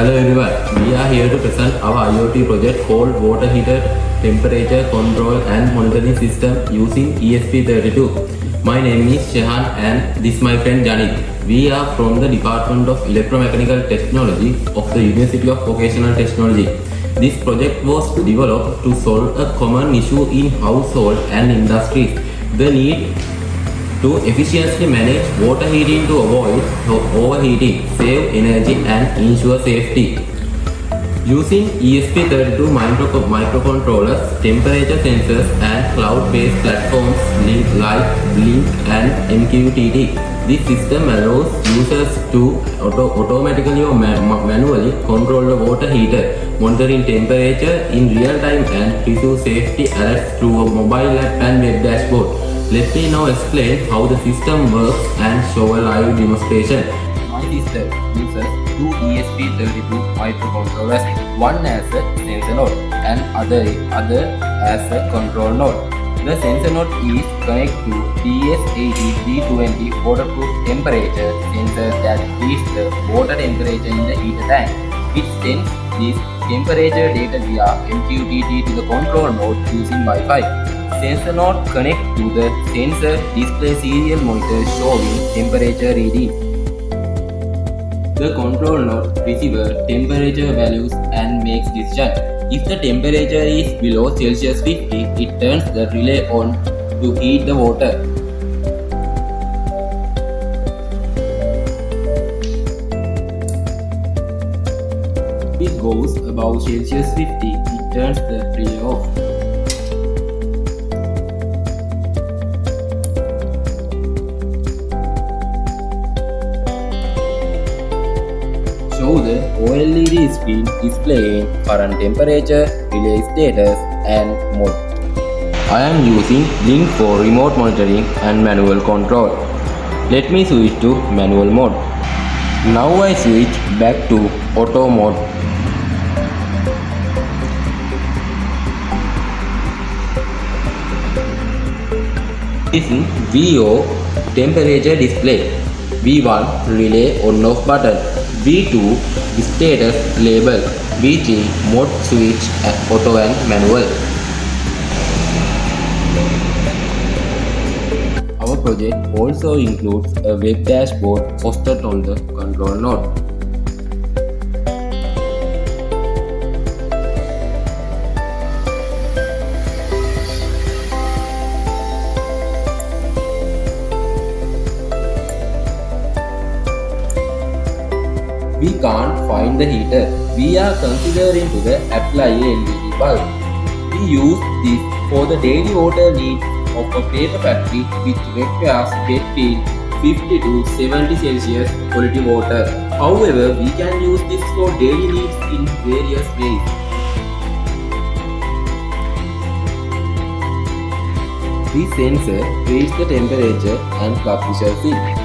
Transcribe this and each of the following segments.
Hello everyone, we are here to present our IoT project called Water Heater Temperature Control and Monitoring System using ESP32. My name is Shehan and this is my friend Janit. We are from the Department of Electromechanical Technology of the University of Vocational Technology. This project was developed to solve a common issue in household and industries, the need to efficiently manage water heating to avoid overheating, save energy and ensure safety. Using ESP32 microcontrollers, temperature sensors and cloud-based platforms like Blink and MQTT, this system allows users to automatically or manually control the water heater, monitoring temperature in real time and receive safety alerts through a mobile app and web dashboard. Let me now explain how the system works and show a live demonstration. My system uses two ESP32 microcontrollers, one as a sensor node and other as a control node. The sensor node is connected to ESP32 waterproof temperature sensor that reads the water temperature in the heater tank. It sends this temperature data via MQTT to the control node using Wi-Fi. Sensor node connect to the sensor display serial monitor showing temperature reading. The control node receives temperature values and makes decision. If the temperature is below Celsius 50, it turns the relay on to heat the water. If it goes above Celsius 50, it turns the relay off. Show the OLED screen displaying current temperature, relay status and mode. I am using Blink for remote monitoring and manual control. Let me switch to manual mode. Now I switch back to auto mode. This is VO temperature display, V1 relay on off button, V2 status label, V3 mode switch auto and manual. Our project also includes a web dashboard hosted on the control node. We can't find the heater. We are considering to the apply LED bulb. We use this for the daily water needs of a paper factory which requires wet field 50 to 70 Celsius quality water. However, we can use this for daily needs in various ways. This sensor reads the temperature and publishes it.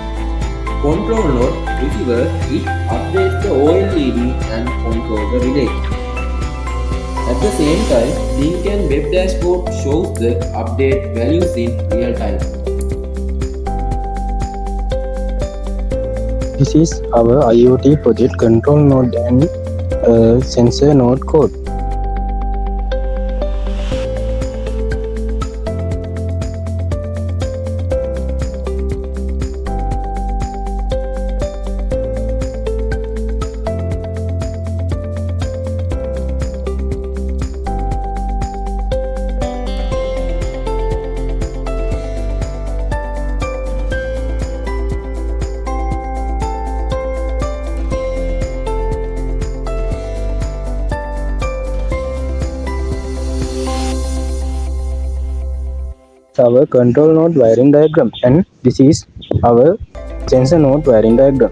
Control node receiver, it updates the OLED and controls the relay. At the same time, Link and web dashboard shows the update values in real time. This is our IoT project control node and sensor node code. Our control node wiring diagram, and this is our sensor node wiring diagram.